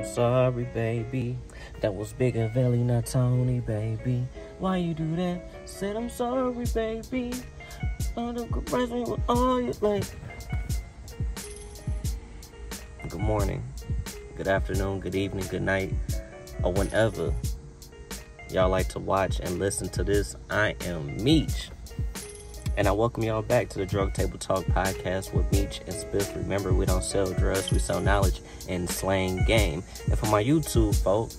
I'm sorry, baby. That was Bigger Valley, not Tony, baby. Why you do that? Said I'm sorry, baby. Don't compress me with all your like. Good morning, good afternoon, good evening, good night, or whenever y'all like to watch and listen to this. I am Meech, and I welcome y'all back to the Drug Table Talk podcast with Meech and Spiff. Remember, we don't sell drugs, we sell knowledge and slang game. And for my YouTube folk,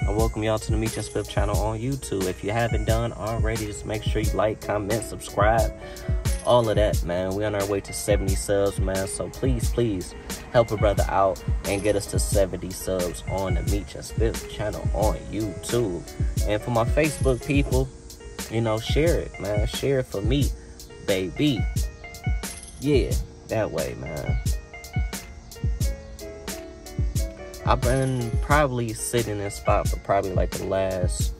I welcome y'all to the Meech and Spiff channel on YouTube. If you haven't done already, just make sure you like, comment, subscribe, all of that, man. We're on our way to 70 subs, man. So please help a brother out and get us to 70 subs on the Meech and Spiff channel on YouTube. And for my Facebook people, you know, share it, man. Share it for me, baby. Yeah, that way, man. I've been probably sitting in this spot for probably like the last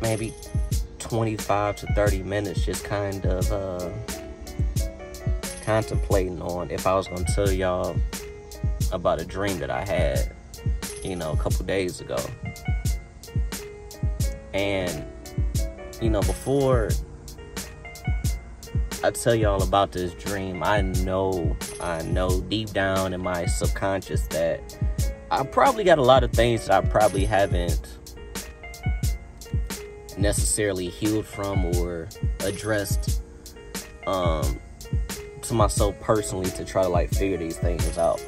maybe 25 to 30 minutes, just kind of contemplating on if I was going to tell y'all about a dream that I had, you know, a couple days ago. And, you know, before I tell y'all about this dream, I know deep down in my subconscious that I probably got a lot of things that I probably haven't necessarily healed from or addressed to myself personally to try to like figure these things out.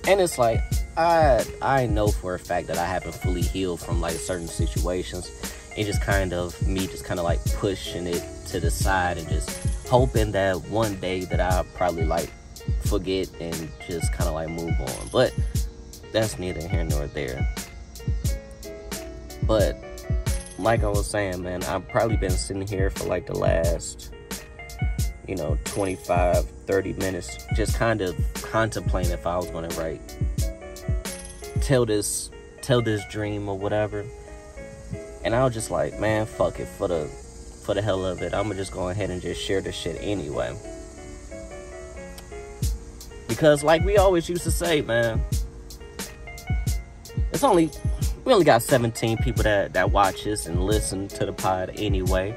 And it's like I know for a fact that I haven't fully healed from like certain situations. It's just kind of me just kind of like pushing it to the side and just hoping that one day that I'll probably like forget and just kind of like move on. But that's neither here nor there. But like I was saying, man, I've probably been sitting here for like the last, you know, 25, 30 minutes, just kind of contemplating if I was going to tell this dream or whatever. And I was just like, man, fuck it, for the hell of it, I'm gonna just go ahead and just share this shit anyway. Because like we always used to say, man, we only got 17 people that watch us and listen to the pod anyway.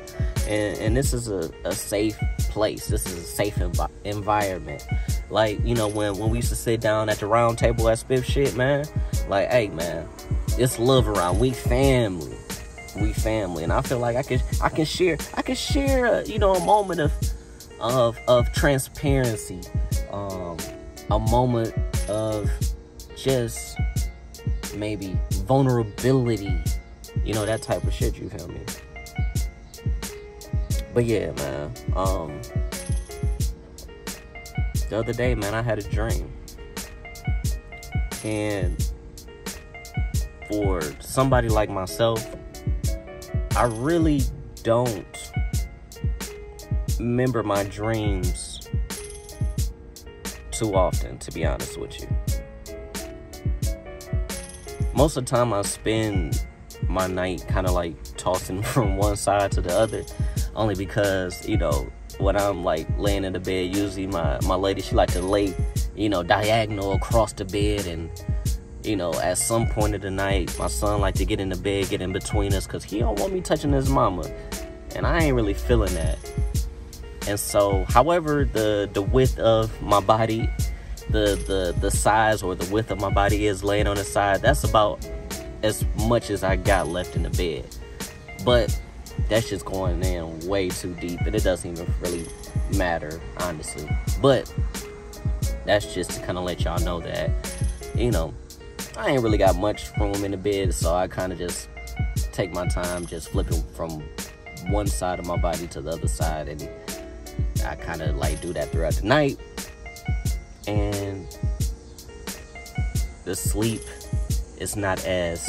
And this is a safe place. This is a safe environment. Like, you know, when we used to sit down at the round table at Spiff shit, man, like, hey, man, it's love around. We family. And I feel like I can share you know, a moment of transparency, a moment of just maybe vulnerability, you know, that type of shit, you feel me? But yeah, man, the other day, man, I had a dream, and for somebody like myself, I really don't remember my dreams too often, to be honest with you. Most of the time I spend my night kind of like tossing from one side to the other, only because, you know, when I'm like laying in the bed, usually my lady, she like to lay, you know, diagonal across the bed. And you know, at some point of the night, my son like to get in the bed, get in between us, because he don't want me touching his mama. And I ain't really feeling that. And so, however the width of my body, the size or the width of my body is laying on the side, that's about as much as I got left in the bed. But that's just going in way too deep, and it doesn't even really matter, honestly. But that's just to kind of let y'all know that, you know, I ain't really got much room in the bed, so I kind of just take my time just flipping from one side of my body to the other side, and I kind of like do that throughout the night. And the sleep is not as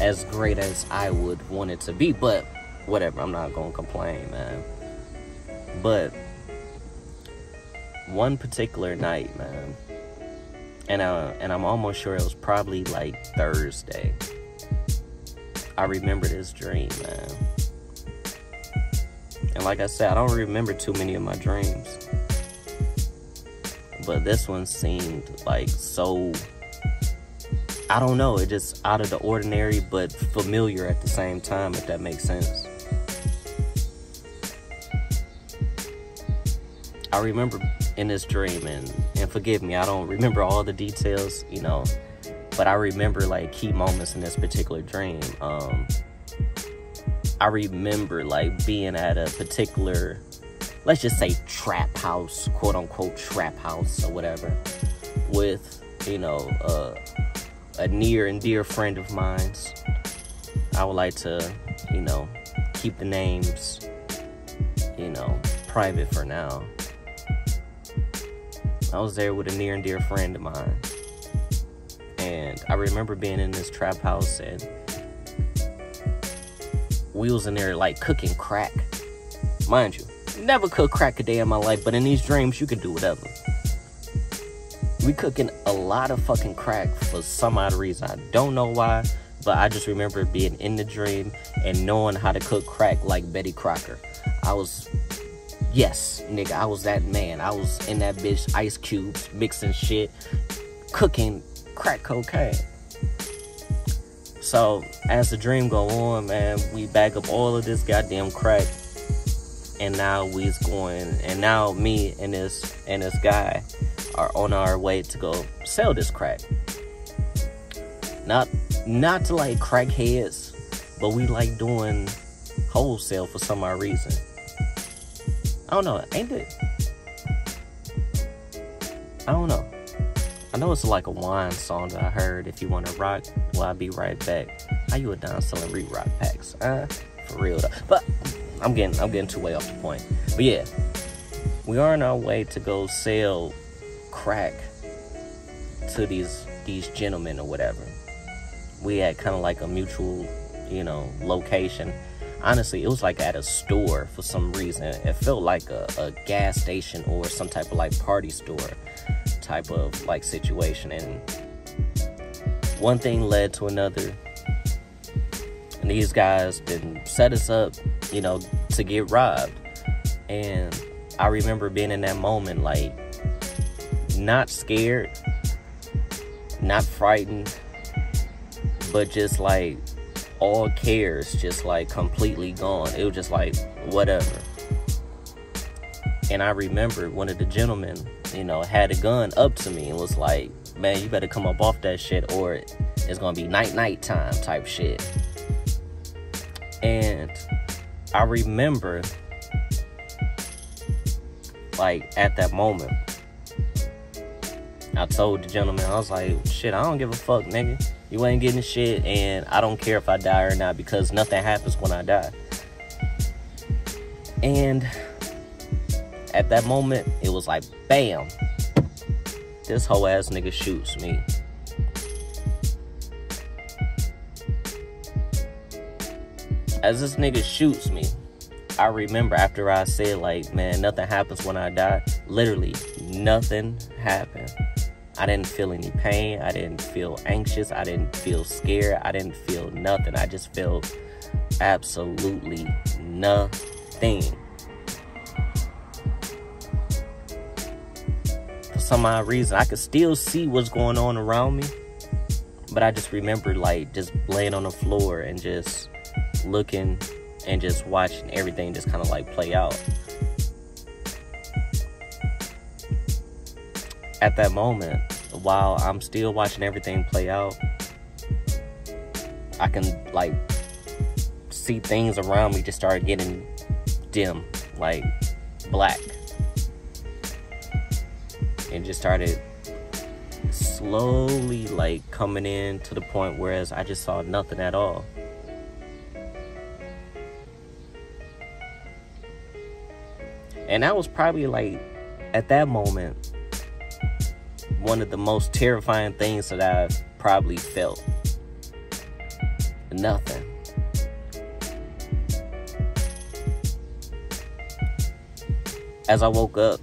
as great as I would want it to be, but whatever, I'm not gonna complain, man. But one particular night, man, and I'm almost sure it was probably like Thursday, I remember this dream, man. And like I said, I don't remember too many of my dreams. but this one seemed like so, I don't know, it just out of the ordinary but familiar at the same time, if that makes sense. I remember in this dream, and forgive me, I don't remember all the details, you know, but I remember like key moments in this particular dream. I remember like being at a particular, let's just say trap house, quote unquote trap house or whatever, with, you know, a near and dear friend of mine's. I would like to, you know, keep the names, you know, private for now. I was there with a near and dear friend of mine, and I remember being in this trap house, and we was in there like cooking crack. Mind you, never cooked crack a day in my life, but in these dreams you can do whatever. We cooking a lot of fucking crack for some odd reason. I don't know why, but I just remember being in the dream and knowing how to cook crack like Betty Crocker. Yes, nigga, I was that man. I was in that bitch, ice cubes, mixing shit, cooking crack cocaine. So, as the dream go on, man, we bag up all of this goddamn crack, and now me and this guy are on our way to go sell this crack. Not to like crackheads, but we like doing wholesale for some odd reason. I don't know, ain't it? I don't know. I know it's like a wine song that I heard. If you want to rock, well, I'll be right back. How you a down selling re-rock packs? For real though. But I'm getting too way off the point. But yeah, we are on our way to go sell crack to these gentlemen or whatever. We had kind of like a mutual, you know, location. Honestly, it was like at a store for some reason. It felt like a gas station or some type of like party store type of like situation. And one thing led to another. And these guys didn't set us up, you know, to get robbed. And I remember being in that moment, like, not scared, not frightened, but just like all cares just like completely gone. It was just like whatever. And I remember one of the gentlemen, you know, had a gun up to me and was like, man, you better come up off that shit or it's gonna be night time type shit. And I remember like at that moment I told the gentleman, I was like, shit, I don't give a fuck, nigga. You ain't getting shit, and I don't care if I die or not, because nothing happens when I die. And at that moment, it was like, bam, this whole ass nigga shoots me. As this nigga shoots me, I remember after I said, like, man, nothing happens when I die. Literally, nothing happened. I didn't feel any pain. I didn't feel anxious. I didn't feel scared. I didn't feel nothing. I just felt absolutely nothing. For some odd reason, I could still see what's going on around me. But I just remember, like, just laying on the floor and just looking and just watching everything just kind of, like, play out. At that moment, while I'm still watching everything play out, I can like see things around me just start getting dim, like black, and just started slowly like coming in to the point whereas I just saw nothing at all. And that was probably like at that moment one of the most terrifying things that I've probably felt. Nothing. As I woke up,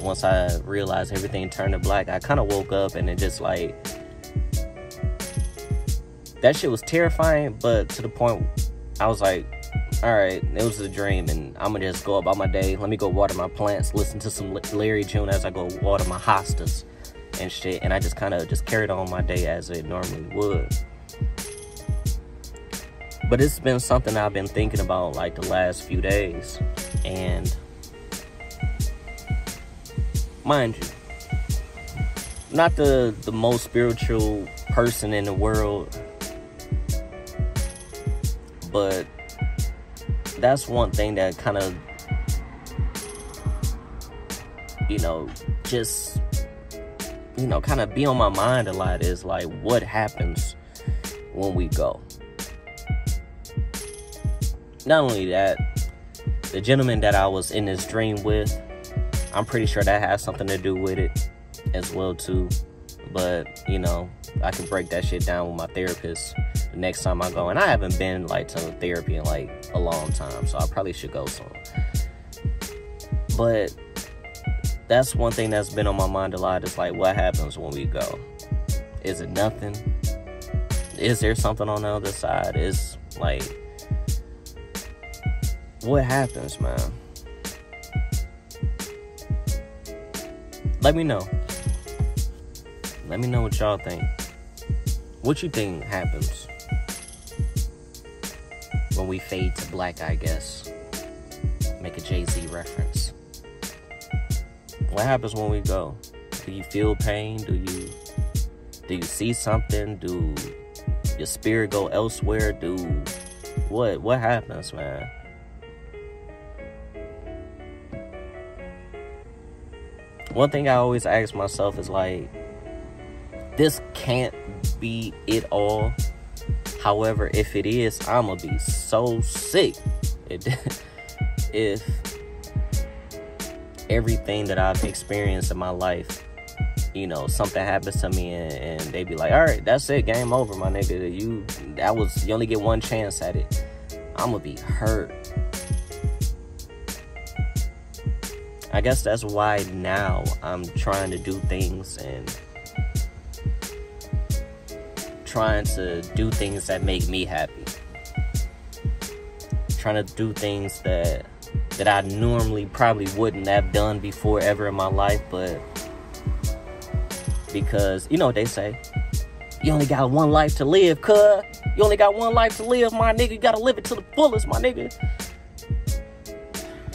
once I realized everything turned to black, I kind of woke up and it just like, that shit was terrifying, but to the point I was like, all right, it was a dream, and I'm gonna just go about my day. Let me go water my plants, listen to some Larry June as I go water my hostas and shit. And I just kind of just carried on my day as it normally would. But it's been something I've been thinking about like the last few days. And mind you, not the most spiritual person in the world, but that's one thing that kind of, just, kind of be on my mind a lot is like, what happens when we go? Not only that, the gentleman that I was in this dream with, I'm pretty sure that has something to do with it as well too. But, I can break that shit down with my therapist the next time I go. And I haven't been, like, to therapy in, like, a long time. So I probably should go soon. But that's one thing that's been on my mind a lot. Is, like, what happens when we go? Is it nothing? Is there something on the other side? Is, like, what happens, man? Let me know. Let me know what y'all think. What you think happens when we fade to black, I guess. Make a Jay-Z reference. What happens when we go? Do you feel pain? Do you see something? Do your spirit go elsewhere? What happens, man? One thing I always ask myself is like, this can't be it all. However, if it is, I'm gonna be so sick if everything that I've experienced in my life, something happens to me and they be like, all right, that's it, game over, my nigga. You only get one chance at it. I'm gonna be hurt. I guess that's why now I'm trying to do things and trying to do things that make me happy. Trying to do things that I normally probably wouldn't have done before ever in my life, but because, what they say, you only got one life to live, cuz. You only got one life to live, my nigga. You gotta live it to the fullest, my nigga.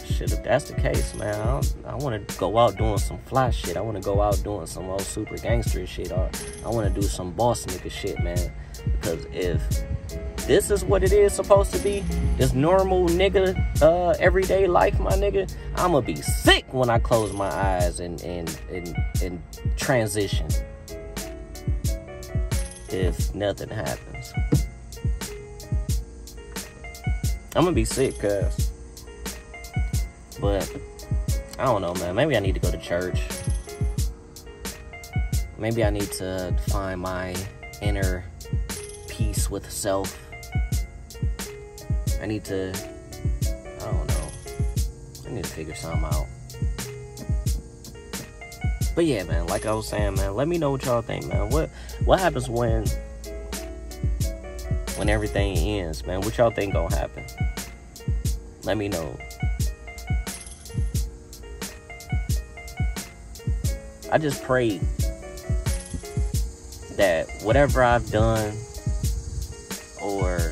Shit, if that's the case, man, I want to go out doing some fly shit. I want to go out doing some old super gangster shit. Or I want to do some boss nigga shit, man. Because if this is what it is supposed to be, this normal nigga, everyday life, my nigga, I'm going to be sick when I close my eyes and transition. If nothing happens. I'm going to be sick, cuz. But, I don't know, man. Maybe I need to go to church. Maybe I need to find my inner peace with self. I don't know. I need to figure something out. But yeah, man, like I was saying, man, let me know what y'all think, man. What happens when everything ends, man? What y'all think gonna happen? Let me know. I just pray that whatever I've done or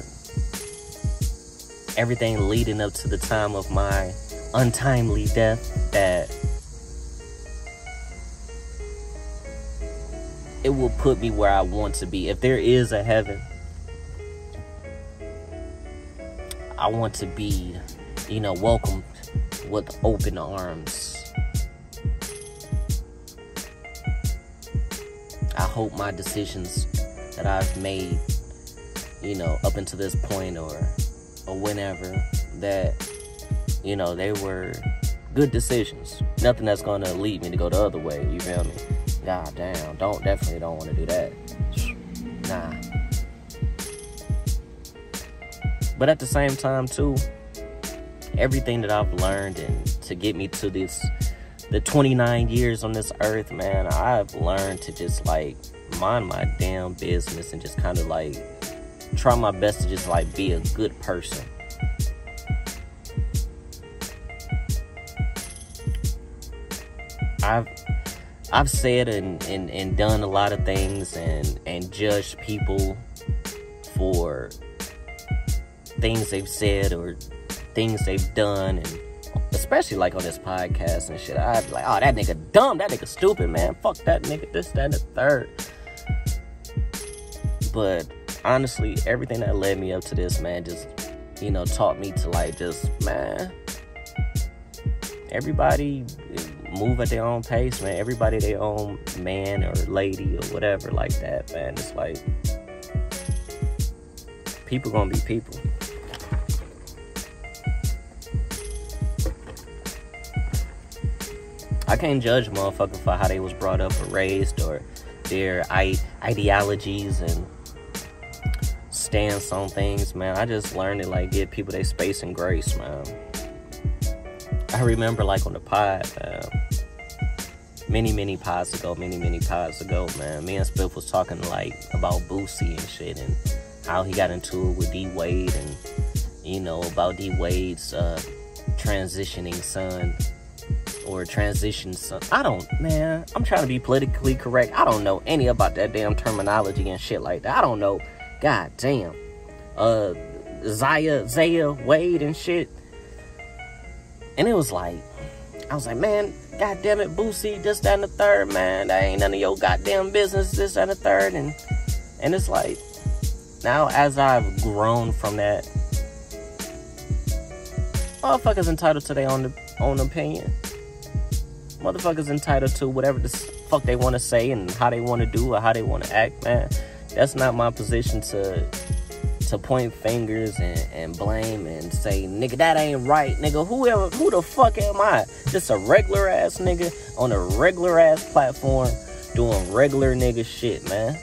everything leading up to the time of my untimely death, that it will put me where I want to be. If there is a heaven, I want to be, welcomed with open arms. I hope my decisions that I've made, up until this point or whenever, that, they were good decisions. Nothing that's going to lead me to go the other way, you feel me? God damn, definitely don't want to do that. Nah. But at the same time, too, everything that I've learned and to get me to the 29 years on this earth, man, I've learned to just, mind my damn business and just kind of, try my best to just, be a good person. I've said and done a lot of things and judged people for things they've said or things they've done, and especially like on this podcast and shit. I'd be like, oh, that nigga dumb, that nigga stupid, man. Fuck that nigga, this, that, and the third. But honestly, everything that led me up to this, man, just, you know, taught me to like just, man, everybody move at their own pace, man. Everybody their own man or lady or whatever like that, man. It's like, people gonna be people. I can't judge a motherfucker for how they was brought up or raised or their ideologies and stance on things, man. I just learned to like give people their space and grace, man. I remember like on the pod, many pods ago, man, me and Spiff was talking like about Boosie and shit and how he got into it with D Wade and, you know, about D Wade's transitioning son or transition son. I'm trying to be politically correct. I don't know any about that damn terminology and shit like that. I don't know. God damn. Zaya Wade and shit. And it was like, I was like, man, god damn it, Boosie, this, that, and the third, man. That ain't none of your goddamn business, this, that, and the third. And it's like, now as I've grown from that, motherfuckers entitled to their own opinion. Motherfuckers entitled to whatever the fuck they want to say and how they want to do or how they want to act, man. That's not my position to point fingers and blame and say, nigga, that ain't right, nigga. Who the fuck am I? Just a regular ass nigga on a regular ass platform doing regular nigga shit, man.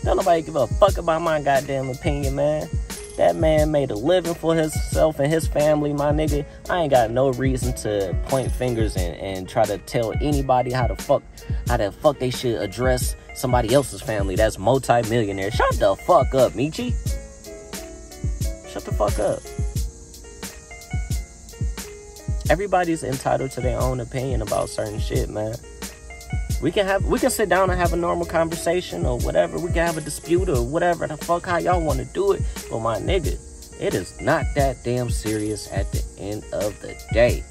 Don't nobody give a fuck about my goddamn opinion, man. That man made a living for himself and his family, my nigga. I ain't got no reason to point fingers and try to tell anybody how the fuck they should address somebody else's family that's multi-millionaire. Shut the fuck up, Meechy. Shut the fuck up. Everybody's entitled to their own opinion about certain shit, man. We can sit down and have a normal conversation or whatever. We can have a dispute or whatever the fuck how y'all want to do it. But my nigga, it is not that damn serious at the end of the day.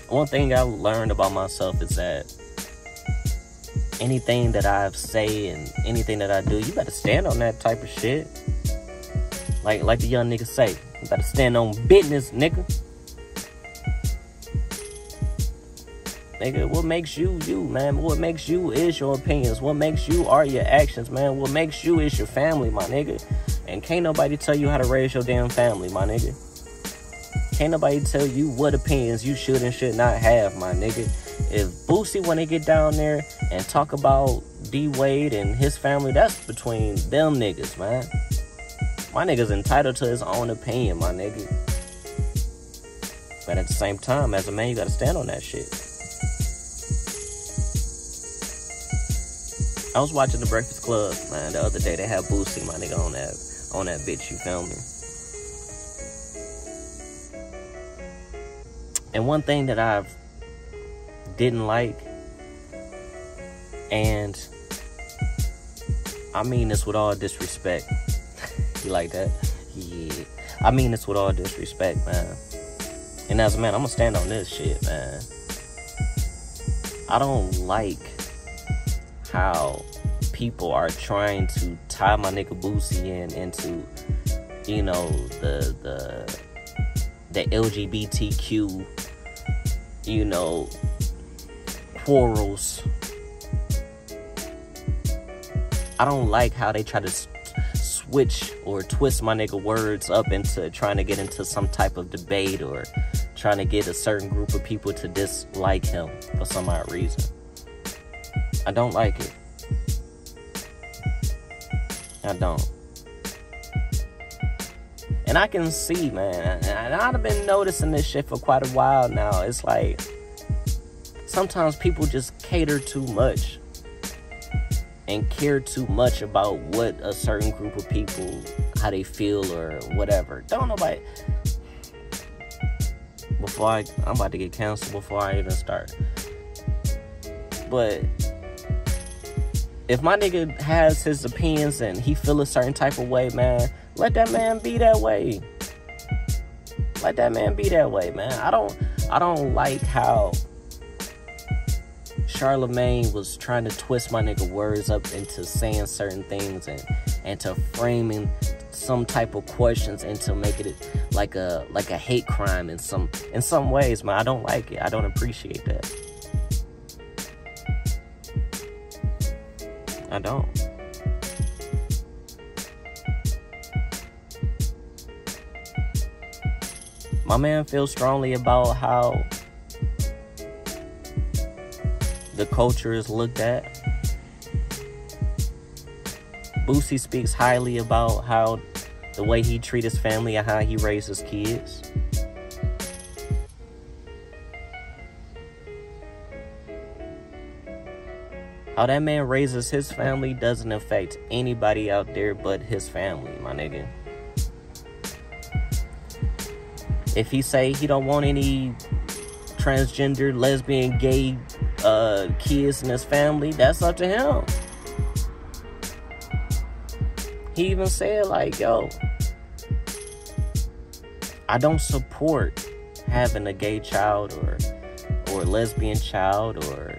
One thing I learned about myself is that anything that I say and anything that I do, you better stand on that type of shit. Like the young niggas say, you better stand on business, nigga. Nigga, what makes you, man? What makes you is your opinions. What makes you are your actions, man. What makes you is your family, my nigga. And can't nobody tell you how to raise your damn family, my nigga. Can't nobody tell you what opinions you should and should not have, my nigga. If Boosie want to get down there and talk about D Wade and his family, that's between them niggas, man. My nigga's entitled to his own opinion, my nigga. But at the same time, as a man, you gotta stand on that shit. I was watching The Breakfast Club, man, the other day. They had Boosie, my nigga, on that bitch, you feel me? And one thing that I didn't like, and I mean this with all disrespect. You like that? Yeah. I mean this with all disrespect, man. And as a man, I'm gonna stand on this shit, man. I don't like how people are trying to tie my nigga Boosie into, you know, the LGBTQ, you know, quarrels. I don't like how they try to switch or twist my nigga words up into trying to get into some type of debate or trying to get a certain group of people to dislike him for some odd reason. I don't like it. I don't. And I can see, man, and I've been noticing this shit for quite a while now. It's like, sometimes people just cater too much and care too much about what a certain group of people, how they feel or whatever. Don't nobody... I'm about to get canceled before I even start. But if my nigga has his opinions and he feel a certain type of way, man, let that man be that way. Let that man be that way, man. I don't like how Charlemagne was trying to twist my nigga words up into saying certain things and to framing some type of questions and to make it like a hate crime in some ways, man. I don't like it. I don't appreciate that. I don't. My man feels strongly about how the culture is looked at. Boosie speaks highly about how the way he treats his family and how he raises kids. How that man raises his family doesn't affect anybody out there but his family, my nigga. If he say he don't want any transgender, lesbian, gay kids in his family, that's up to him. He even said, like, yo, I don't support having a gay child or lesbian child or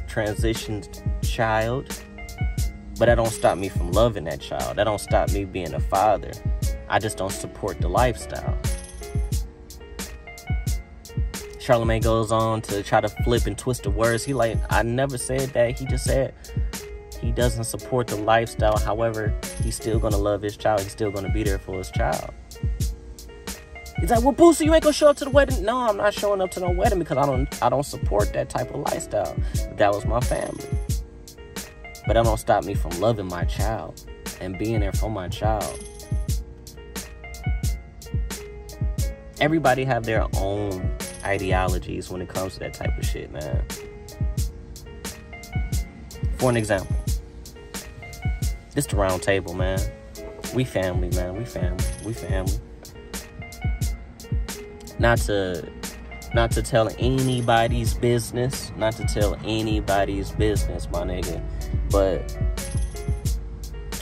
transitioned child, but that don't stop me from loving that child. That don't stop me being a father. I just don't support the lifestyle. Charlemagne goes on to try to flip and twist the words. He like, I never said that. He just said he doesn't support the lifestyle. However, he's still gonna love his child. He's still gonna be there for his child. He's like, well, Boosie, you ain't gonna show up to the wedding. No, I'm not showing up to no wedding because I don't support that type of lifestyle. That was my family. But that don't stop me from loving my child and being there for my child. Everybody have their own ideologies when it comes to that type of shit, man. For an example, this the round table, man. We family, man. We family. Not to tell anybody's business. Not to tell anybody's business, my nigga. But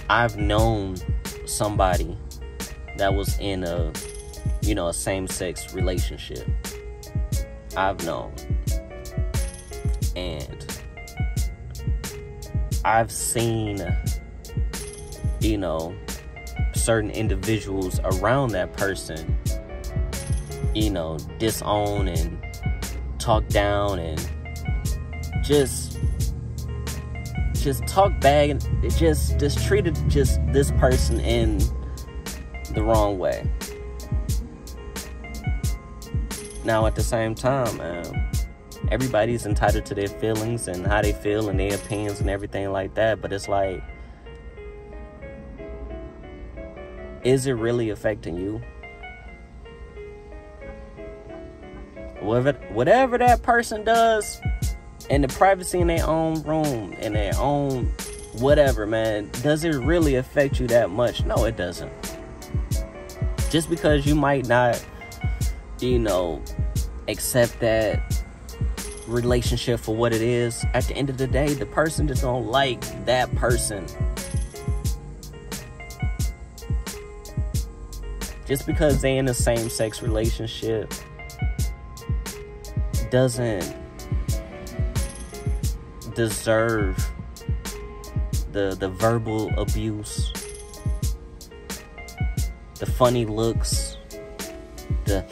I've known somebody that was in a same-sex relationship. I've known. And I've seen, certain individuals around that person, disown and talk down and just talk bad and just treated just this person in the wrong way. Now, at the same time, everybody's entitled to their feelings and how they feel and their opinions and everything like that. But it's like, is it really affecting you? Whatever that person does in the privacy in their own room, in their own whatever, man, does it really affect you that much? No, it doesn't. Just because you might not, accept that relationship for what it is, at the end of the day, the person just don't like that person. Just because they in a same-sex relationship doesn't deserve the verbal abuse, the funny looks, the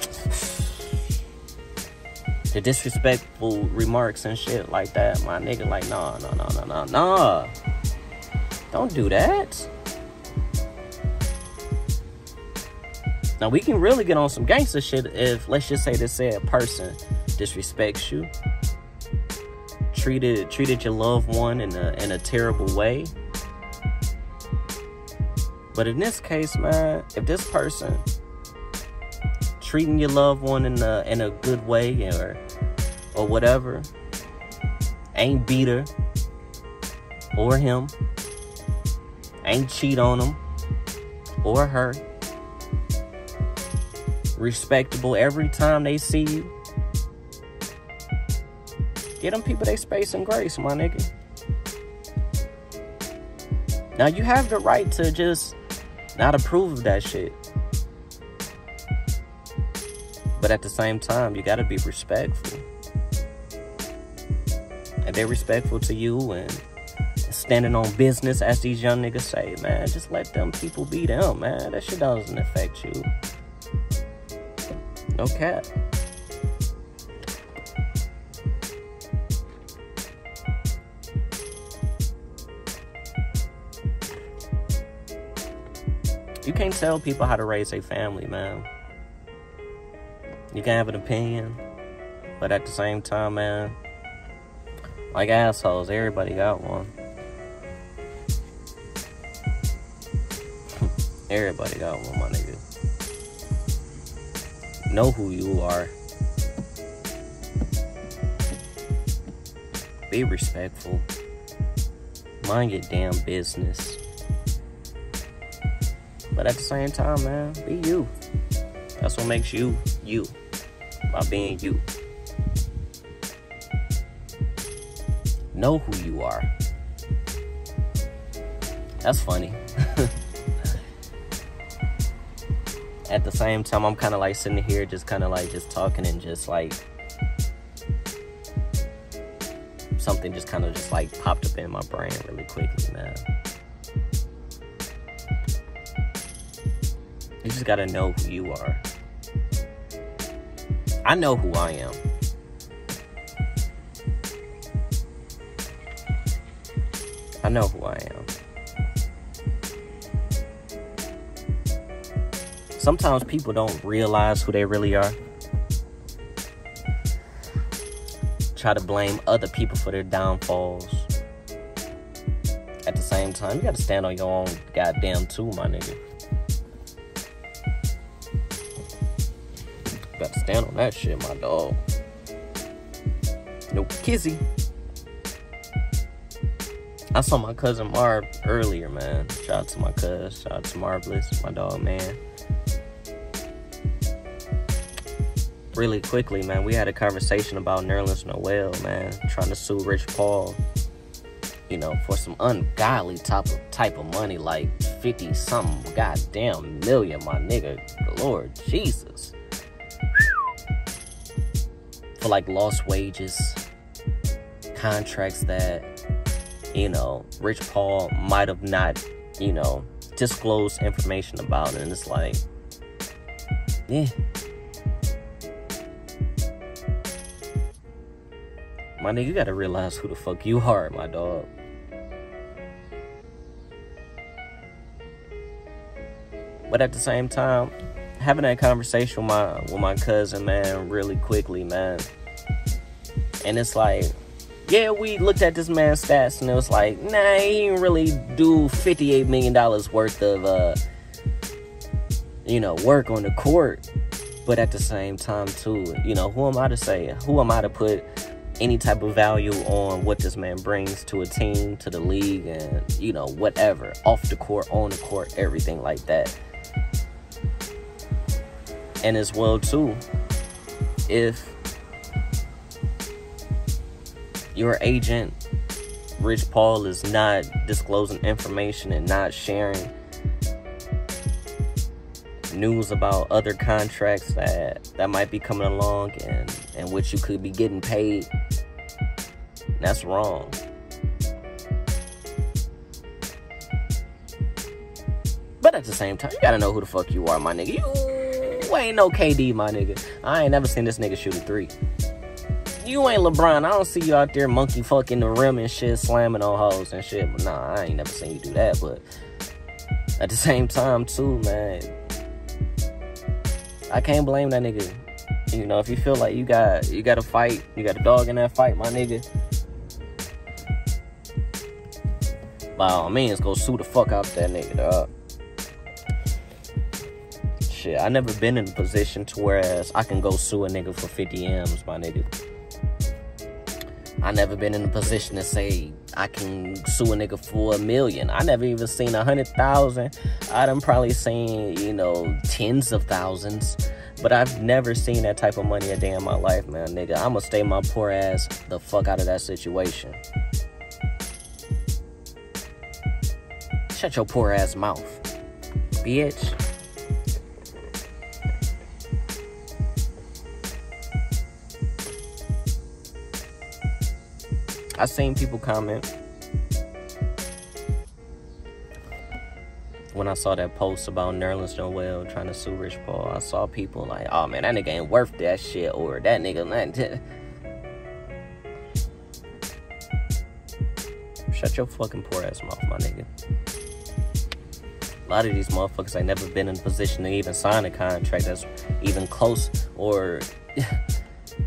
disrespectful remarks and shit like that. My nigga, like, nah. Don't do that. Now, we can really get on some gangster shit if, let's just say, this said person disrespects you, treated your loved one in a terrible way. But in this case, man, if this person treating your loved one in a good way or whatever, ain't beat her or him, ain't cheat on him or her, respectable every time they see you. Get them people they space and grace, my nigga. Now, you have the right to just not approve of that shit. But at the same time, you gotta be respectful. And they're respectful to you and standing on business, as these young niggas say, man. Just let them people be them, man. That shit doesn't affect you. No cap. You can't tell people how to raise their family, man. You can have an opinion, but at the same time, man, like assholes, everybody got one. Everybody got one, my nigga. Know who you are. Be respectful. Mind your damn business. But at the same time, man, be you. That's what makes you, you. By being you. Know who you are. That's funny. At the same time, I'm kind of like sitting here just kind of like just talking and just like something just kind of just like popped up in my brain really quickly, man. You just gotta know who you are. I know who I am. I know who I am. Sometimes people don't realize who they really are. Try to blame other people for their downfalls. At the same time, you gotta stand on your own goddamn too, my nigga. Gotta stand on that shit, my dog. No kizzy. I saw my cousin Marv earlier, man. Shout out to my cuz. Shout out to Marvelous, my dog, man. Really quickly, man, we had a conversation about Nerlens Noel, man, trying to sue Rich Paul, you know, for some ungodly type of money, like 50-something goddamn million, my nigga. Lord Jesus. For like lost wages, contracts that, you know, Rich Paul might have not, you know, disclosed information about it. And it's like, yeah. My nigga, you gotta realize who the fuck you are, my dog. But at the same time, having that conversation with my cousin, man, really quickly, man. And it's like, yeah, we looked at this man's stats and it was like, nah, he didn't really do $58 million worth of, you know, work on the court. But at the same time, too, you know, who am I to say? Who am I to put any type of value on what this man brings to a team, to the league, and, you know, whatever. Off the court, on the court, everything like that. And as well, too, if your agent, Rich Paul, is not disclosing information and not sharing news about other contracts that might be coming along and which you could be getting paid, that's wrong. But at the same time, you gotta know who the fuck you are, my nigga. You ain't no KD, my nigga. I ain't never seen this nigga shoot a three. You ain't LeBron. I don't see you out there monkey fucking the rim and shit, slamming on hoes and shit. But nah, I ain't never seen you do that. But at the same time, too, man, I can't blame that nigga. You know, if you feel like you got to fight, you got a dog in that fight, my nigga, by all means, go sue the fuck out that nigga, dog. Shit, I never been in a position to whereas I can go sue a nigga for 50 M's, my nigga. I never been in a position to say I can sue a nigga for $1 million. I never even seen 100,000. I done probably seen, you know, tens of thousands But I've never seen that type of money a day in my life, man, nigga. I'ma stay my poor ass the fuck out of that situation. Shut your poor ass mouth, bitch. I seen people comment when I saw that post about Nerlens Noel trying to sue Rich Paul. I saw people like, oh man, that nigga ain't worth that shit, or that nigga, man. Shut your fucking poor ass mouth, my nigga. A lot of these motherfuckers ain't never been in a position to even sign a contract that's even close or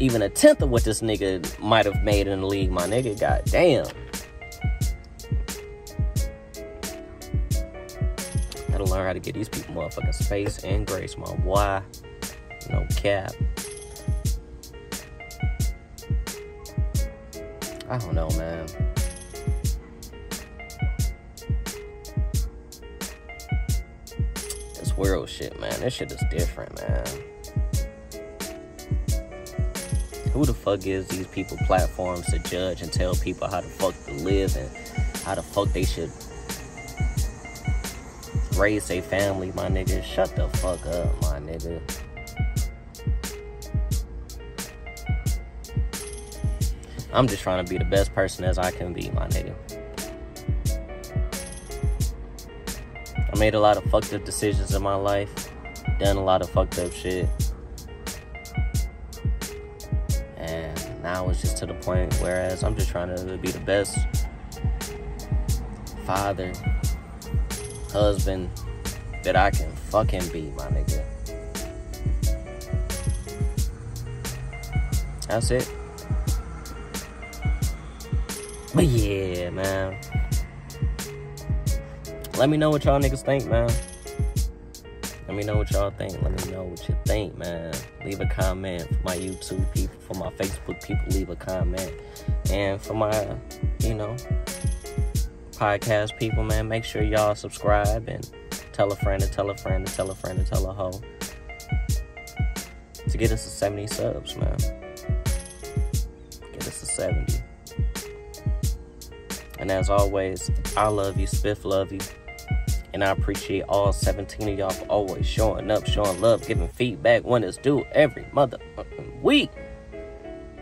even a tenth of what this nigga might have made in the league, my nigga. God damn. Gotta learn how to get these people motherfucking space and grace, my boy. No cap. I don't know, man. This world shit, man. This shit is different, man. Who the fuck gives these people platforms to judge and tell people how the fuck to live and how the fuck they should raise their family, my nigga? Shut the fuck up, my nigga. I'm just trying to be the best person as I can be, my nigga. I made a lot of fucked up decisions in my life. Done a lot of fucked up shit. And now it's just to the point whereas I'm just trying to be the best father, husband that I can fucking be, my nigga. That's it. But yeah, man. Let me know what y'all niggas think, man. Let me know what y'all think. Let me know what you think, man. Leave a comment. For my YouTube people, for my Facebook people, leave a comment. And for my, podcast people, man, make sure y'all subscribe and tell a friend and tell a friend and tell a friend and tell a hoe to get us to 70 subs, man. Get us to 70. And as always, I love you, Spiff love you. And I appreciate all 17 of y'all for always showing up, showing love, giving feedback when it's due every motherfucking week.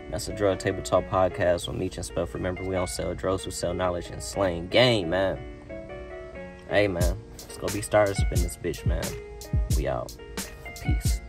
That's the Drug Table Talk podcast with Meech and Spiff. Remember, we don't sell drugs, we sell knowledge and slang game, man. Hey, man, it's gonna be stars up in this bitch, man. We out. Peace.